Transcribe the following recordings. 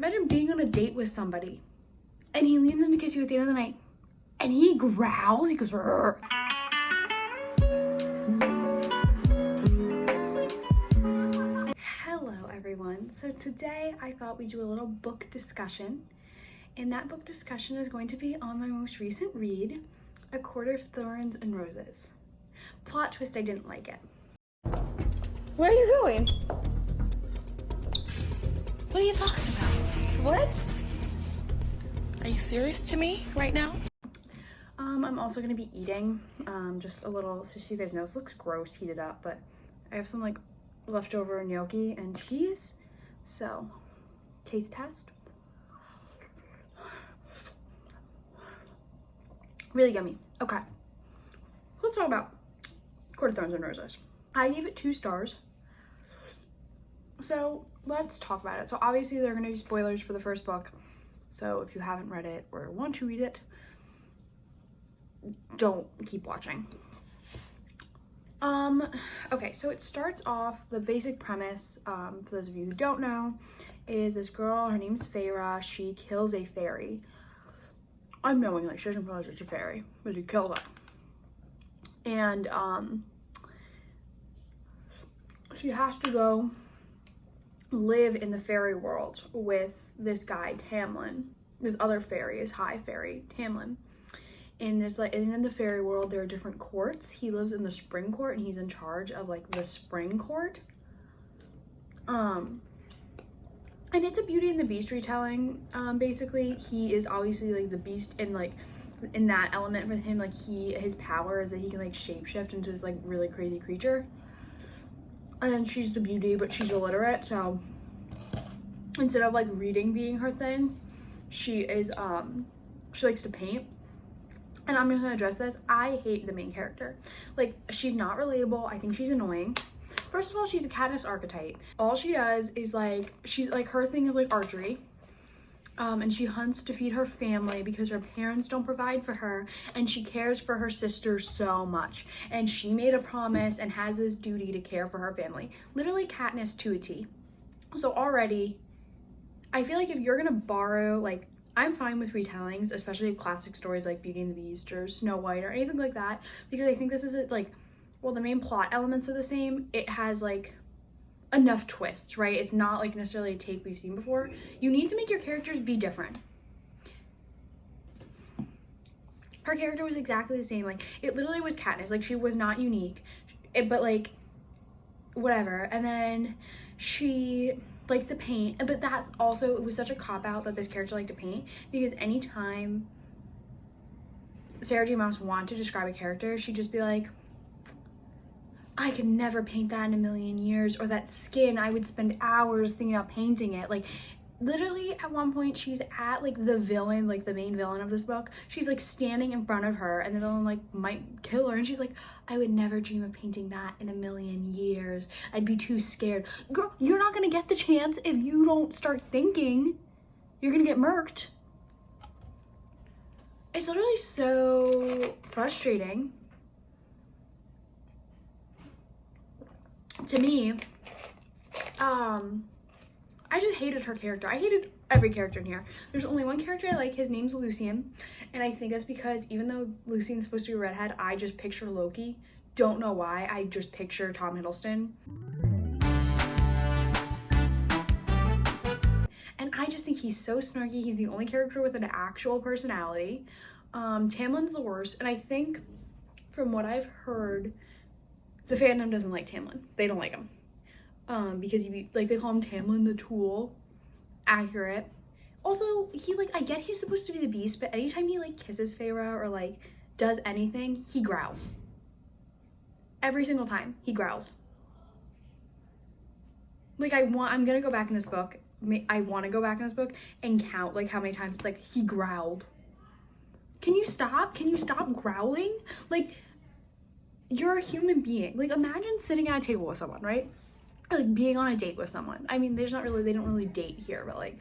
imagine being on a date with somebody and he leans in to kiss you at the end of the night and he growls, he goes, "Rrr." Hello everyone. So today I thought we'd do a little book discussion, and that book discussion is going to be on my most recent read, Acotar, Thorns and Roses. Plot twist, I didn't like it. Where are you going? What are you talking about? What? Are you serious to me right now? I'm also gonna be eating just a little, so you guys know, this looks gross heated up, but I have some like leftover gnocchi and cheese, so taste test. Really yummy. Okay, let's talk about Court of Thorns and Roses. I gave it 2 stars, so let's talk about it. So obviously there are going to be spoilers for the first book, so if you haven't read it or want to read it, don't keep watching. Okay, so it starts off, the basic premise, for those of you who don't know, is this girl, her name's Feyre, she kills a fairy. Unknowingly, she doesn't realize it's a fairy, but she killed it. And, she has to go live in the fairy world with this guy, Tamlin. This other fairy, is high fairy, Tamlin. In this, like, and in the fairy world, there are different courts. He lives in the spring court, and he's in charge of, like, the spring court. And it's a Beauty and the Beast retelling. Basically, he is obviously, like, the beast, and, like, in that element with him, like, his power is that he can, like, shapeshift into this, like, really crazy creature. And she's the beauty, but she's illiterate, so instead of, like, reading being her thing, she is, she likes to paint. And I'm just gonna address this. I hate the main character. Like, she's not relatable. I think she's annoying. First of all, she's a Katniss archetype. All she does is, like, she's, like, her thing is, like, archery. And she hunts to feed her family because her parents don't provide for her, and she cares for her sister so much. And she made a promise and has this duty to care for her family. Literally Katniss to a T. So already, I feel like if you're gonna borrow, like, I'm fine with retellings, especially classic stories like Beauty and the Beast or Snow White or anything like that, because I think this is, like, well, the main plot elements are the same. It has, like, enough twists, right? It's not, like, necessarily a take we've seen before. You need to make your characters be different. Her character was exactly the same. Like, it literally was Katniss. Like, she was not unique, but, like, whatever. And then she likes to paint, but that's also, it was such a cop-out that this character liked to paint, because anytime Sarah J. Maas wanted to describe a character, she'd just be like, I could never paint that in a million years, or that skin, I would spend hours thinking about painting it. Like, literally at one point she's at, like, the villain, like the main villain of this book, she's, like, standing in front of her, and the villain, like, might kill her, and she's like, I would never dream of painting that in a million years. I'd be too scared. Girl, you're not gonna get the chance if you don't start thinking. You're gonna get murked. It's literally so frustrating to me. I just hated her character. I hated every character in here. There's only one character I like. His name's Lucian, and I think that's because even though Lucian's supposed to be a redhead, I just picture Loki. Don't know why. I just picture Tom Hiddleston. And I just think he's so snarky. He's the only character with an actual personality. Tamlin's the worst, and I think from what I've heard, the fandom doesn't like Tamlin. They don't like him. Because like, they call him Tamlin the Tool. Accurate. Also, he, like, I get he's supposed to be the beast, but anytime he, like, kisses Feyre or, like, does anything, he growls. Every single time, he growls. Like, I'm gonna go back in this book. I want to go back in this book and count, like, how many times it's like, he growled. Can you stop? Can you stop growling? Like, you're a human being. Like, imagine sitting at a table with someone, right? Like, being on a date with someone. I mean, they don't really date here, but, like,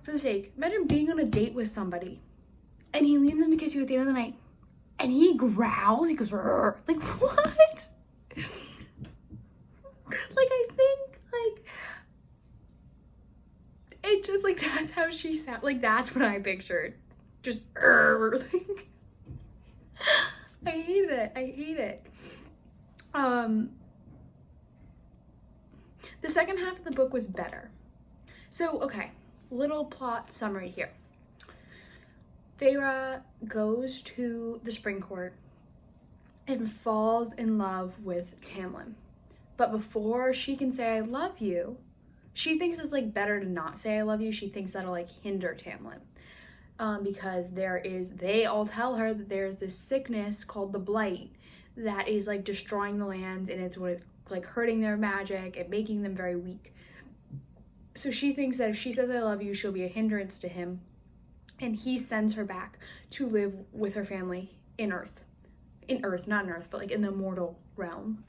for the sake, imagine being on a date with somebody and he leans in to kiss you at the end of the night and he growls, he goes, "Rrr." Like, what? Like, I think, like, It just like, that's how she sounds. Like, that's what I pictured. Just, like, I hate it. I hate it. The second half of the book was better. So, okay, little plot summary here. Feyre goes to the Spring Court and falls in love with Tamlin. But before she can say I love you, she thinks it's like better to not say I love you. She thinks that'll like hinder Tamlin. Because they all tell her that there's this sickness called the Blight that is like destroying the lands, and it's like hurting their magic and making them very weak. So she thinks that if she says I love you, she'll be a hindrance to him, and he sends her back to live with her family in Earth, not in Earth, but like in the mortal realm.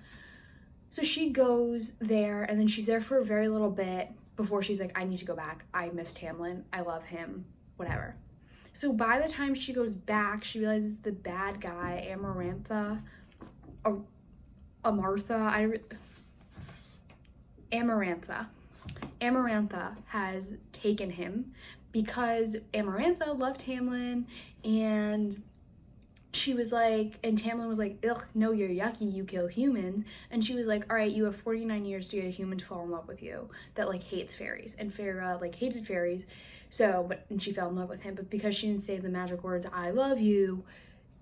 So she goes there, and then she's there for a very little bit before she's like, I need to go back. I miss Tamlin. I love him. Whatever. So by the time she goes back, she realizes the bad guy, Amarantha, has taken him because Amarantha loved Tamlin, and she was like, and Tamlin was like, ugh, no, you're yucky, you kill humans. And she was like, all right, you have 49 years to get a human to fall in love with you that like hates fairies. And Feyre like hated fairies. So, and she fell in love with him, but because she didn't say the magic words, I love you,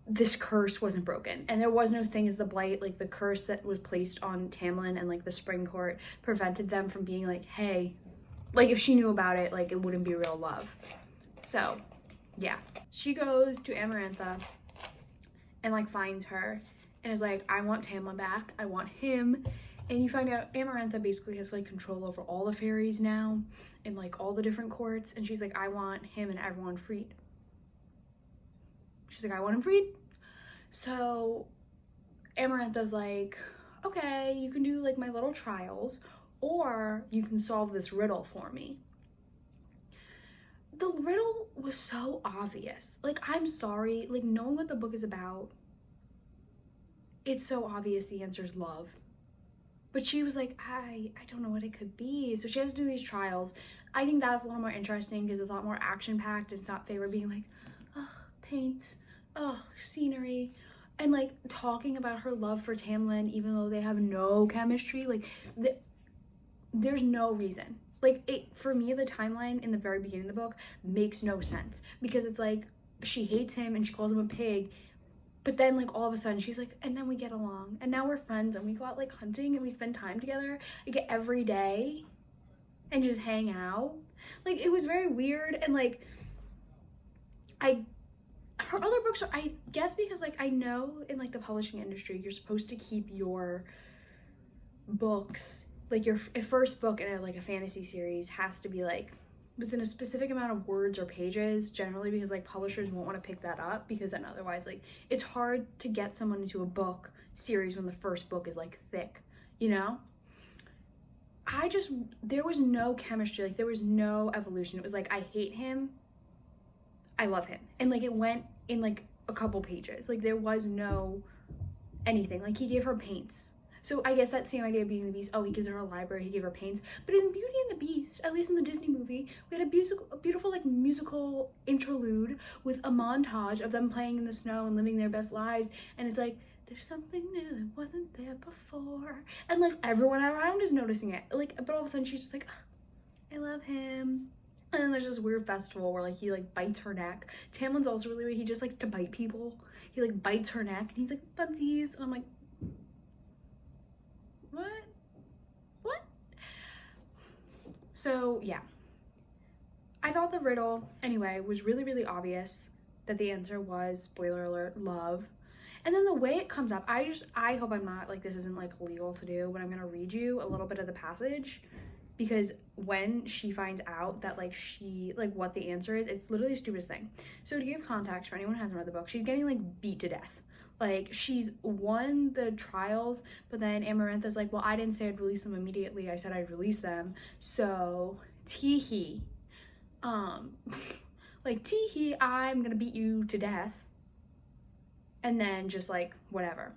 this curse wasn't broken. And there was no thing as the Blight, like the curse that was placed on Tamlin and like the Spring Court prevented them from being like, hey, like if she knew about it, like it wouldn't be real love. So, yeah. She goes to Amarantha and like finds her and is like, I want Tamlin back, I want him. And you find out Amarantha basically has like control over all the fairies now in like all the different courts, and she's like, I want him and everyone freed. She's like, I want him freed. So Amarantha's like, okay, you can do like my little trials, or you can solve this riddle for me. The riddle was so obvious. Like, I'm sorry, like knowing what the book is about, it's so obvious the answer is love. But she was like, I don't know what it could be. So she has to do these trials. I think that's a lot more interesting because it's a lot more action-packed. It's not Feyre being like, ugh, paint, ugh, scenery. And like talking about her love for Tamlin, even though they have no chemistry. Like, there's no reason. Like, for me, the timeline in the very beginning of the book makes no sense. Because it's like, she hates him and she calls him a pig. But then, like, all of a sudden, she's like, and then we get along. And now we're friends, and we go out, like, hunting, and we spend time together, like, every day, and just hang out. Like, it was very weird, and, like, her other books are, I guess because, like, I know in, like, the publishing industry, you're supposed to keep your books, like, your first book in, like, a fantasy series has to be, like, within a specific amount of words or pages, generally, because like publishers won't want to pick that up, because then otherwise like it's hard to get someone into a book series when the first book is like thick, you know? There was no chemistry, like there was no evolution. It was like, I hate him, I love him, and like it went in like a couple pages. Like there was no anything. Like he gave her paints. So I guess that same idea of Beauty and the Beast, oh, he gives her a library, he gave her paints. But in Beauty and the Beast, at least in the Disney movie, we had a beautiful like musical interlude with a montage of them playing in the snow and living their best lives. And it's like, there's something new that wasn't there before. And like everyone around is noticing it. Like, but all of a sudden she's just like, I love him. And then there's this weird festival where like he like bites her neck. Tamlin's also really weird. He just likes to bite people. He like bites her neck and he's like, funsies. And I'm like, what? So yeah, I thought the riddle anyway was really, really obvious that the answer was, spoiler alert, love. And then the way it comes up, I hope I'm not like, this isn't like illegal to do, but I'm gonna read you a little bit of the passage, because when she finds out that like what the answer is, it's literally the stupidest thing. So to give context for anyone who hasn't read the book, she's getting like beat to death. Like, she's won the trials, but then Amarantha's like, well, I didn't say I'd release them immediately. I said I'd release them. So, tee-hee. Like, tee-hee, I'm gonna beat you to death. And then just, like, whatever.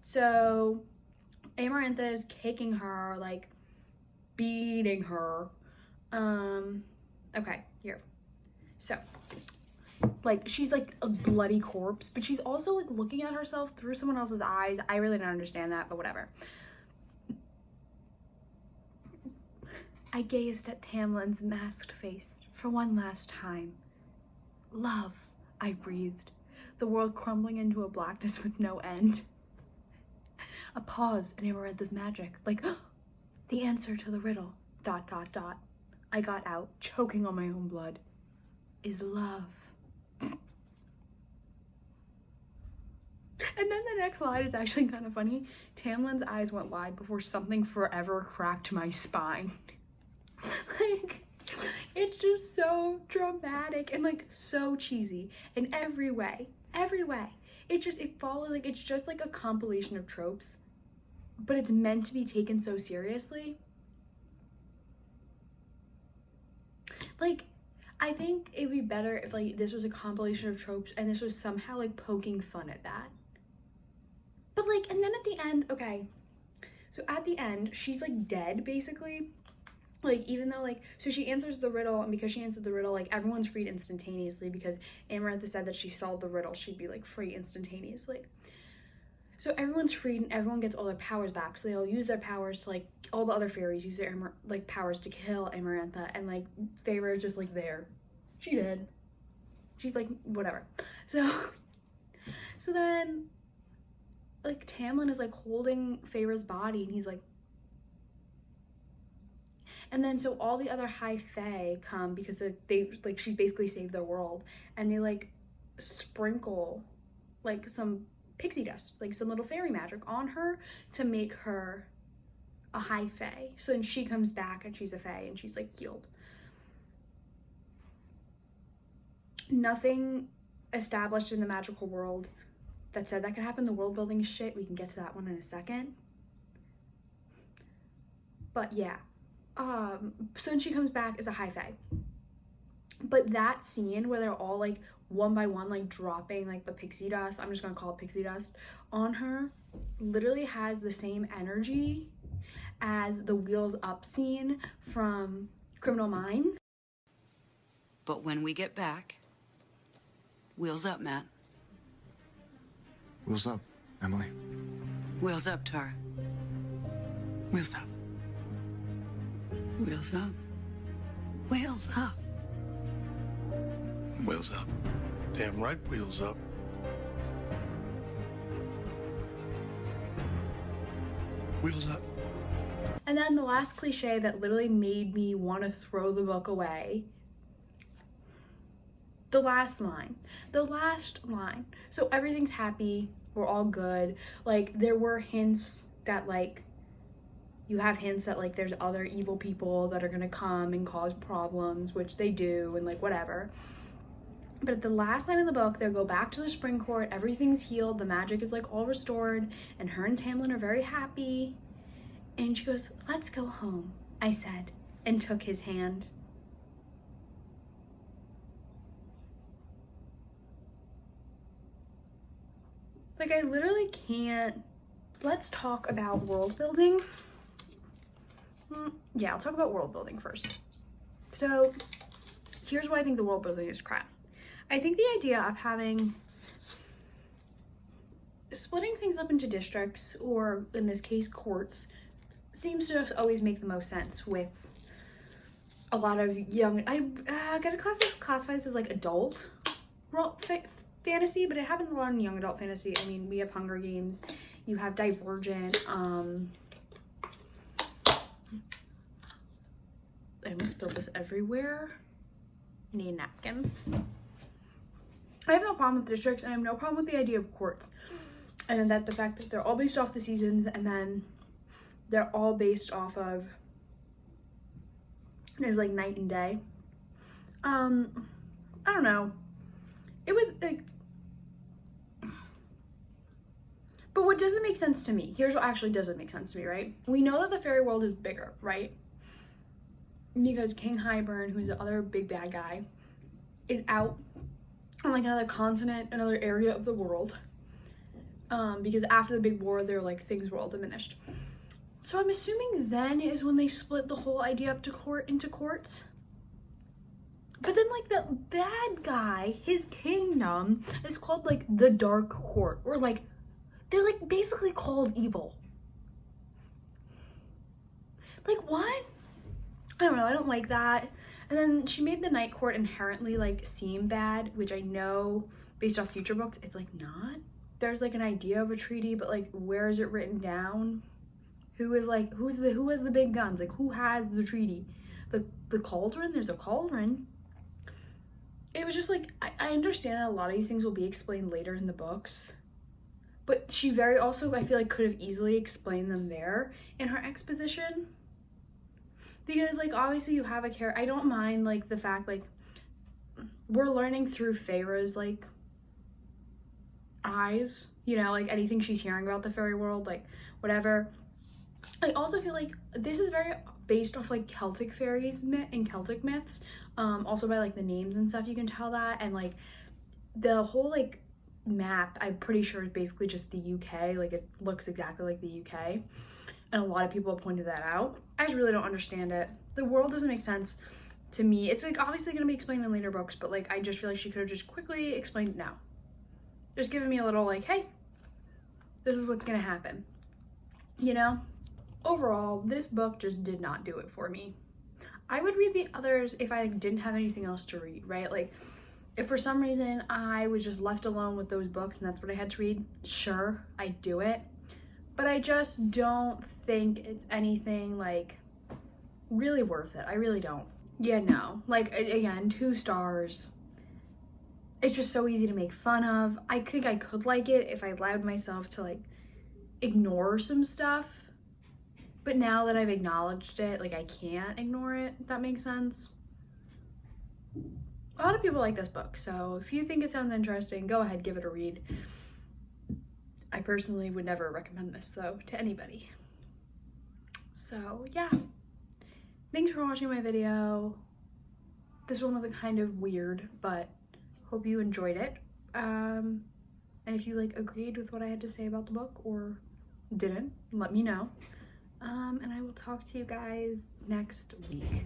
So, Amarantha is kicking her, like, beating her. Okay, here. So, like, she's like a bloody corpse, but she's also like looking at herself through someone else's eyes. I really don't understand that, but whatever. I gazed at Tamlin's masked face for one last time. Love, I breathed, the world crumbling into a blackness with no end. A pause in Amarantha's magic, like, the answer to the riddle, ... I got out, choking on my own blood. Is love. And then the next line is actually kind of funny. Tamlin's eyes went wide before something forever cracked my spine. Like, it's just so dramatic and like so cheesy in every way. It follows, like, it's just like a compilation of tropes, but it's meant to be taken so seriously. Like, I think it'd be better if like this was a compilation of tropes and this was somehow like poking fun at that. But like, and then at the end, okay, so at the end, she's like dead basically. Like, even though like, so she answers the riddle, and because she answered the riddle, like everyone's freed instantaneously because Amarantha said that she solved the riddle, she'd be like free instantaneously. So everyone's freed and everyone gets all their powers back. So they all use their powers to like, all the other fairies use their like powers to kill Amarantha, and like Feyre is just like there. She did. She's like, whatever. So then like Tamlin is like holding Feyre's body, and he's like, and then so all the other high fae come because they like, she's basically saved their world, and they like sprinkle like some pixie dust, like some little fairy magic on her to make her a high fae. So then she comes back and she's a fae and she's like healed. Nothing established in the magical world that said that could happen. The world building shit, we can get to that one in a second. But yeah, so when she comes back as a high fae. But that scene where they're all like one by one like dropping like the pixie dust, I'm just gonna call it pixie dust, on her, literally has the same energy as the Wheels Up scene from Criminal Minds. But when we get back, wheels up, Matt. Wheels up, Emily. Wheels up, Tar. Wheels up. Wheels up. Wheels up. Wheels up. Damn right, wheels up. Wheels up. And then the last cliche that literally made me want to throw the book away. The last line. So everything's happy. We're all good. Like, there were hints that like, you have hints that like there's other evil people that are gonna come and cause problems, which they do, and like whatever. But at the last line of the book, they'll go back to the spring court, everything's healed, the magic is like all restored, and her and Tamlin are very happy. And she goes, "Let's go home," I said, and took his hand. Like, I literally can't. Let's talk about world building. Yeah, I'll talk about world building first. So here's why I think the world building is crap. I think the idea of splitting things up into districts, or in this case courts, seems to just always make the most sense with a lot of young, I gotta classify this as like adult fantasy, but it happens a lot in young adult fantasy. I mean, we have Hunger Games, you have Divergent, I almost spilled this everywhere. I need a napkin. I have no problem with districts, and I have no problem with the idea of courts. And that the fact that they're all based off the seasons, and then they're all based off of, there's like night and day. I don't know. It was like, but what doesn't make sense to me, here's what actually doesn't make sense to me, right? We know that the fairy world is bigger, right? Because King Hybern, who's the other big bad guy, is out on like another continent, another area of the world. Because after the big war, they're like, things were all diminished. So I'm assuming then is when they split the whole idea up into courts. But then like the bad guy, his kingdom is called like the Dark Court, or like they're like basically called evil. Like what? I don't know, I don't like that. And then she made the Night Court inherently like seem bad, which I know based off future books it's like not. There's like an idea of a treaty, but like where is it written down? Who has the big guns? Like who has the treaty? The cauldron? There's a cauldron. It was just like I understand that a lot of these things will be explained later in the books, but she I feel like could have easily explained them there in her exposition. Because like obviously you have a character. I don't mind like the fact like we're learning through Feyre's like eyes, you know, like anything she's hearing about the fairy world, like whatever. I also feel like this is very based off like Celtic fairies and Celtic myths, also by like the names and stuff you can tell that, and like the whole like map I'm pretty sure is basically just the UK, like it looks exactly like the UK, and a lot of people have pointed that out. I just really don't understand it. The world doesn't make sense to me. It's like obviously going to be explained in later books, but like I just feel like she could have just quickly explained it now. Just giving me a little like, hey, this is what's going to happen, you know? Overall, this book just did not do it for me. I would read the others if I didn't have anything else to read, right? Like if for some reason I was just left alone with those books and that's what I had to read, sure, I'd do it. But I just don't think it's anything like really worth it. I really don't. Yeah, no. Like again, 2 stars. It's just so easy to make fun of. I think I could like it if I allowed myself to like ignore some stuff. But now that I've acknowledged it, like I can't ignore it, if that makes sense. A lot of people like this book, so if you think it sounds interesting, go ahead, give it a read. I personally would never recommend this though to anybody. So yeah, thanks for watching my video. This one was a kind of weird, but hope you enjoyed it. And if you like agreed with what I had to say about the book or didn't, let me know. And I will talk to you guys next week.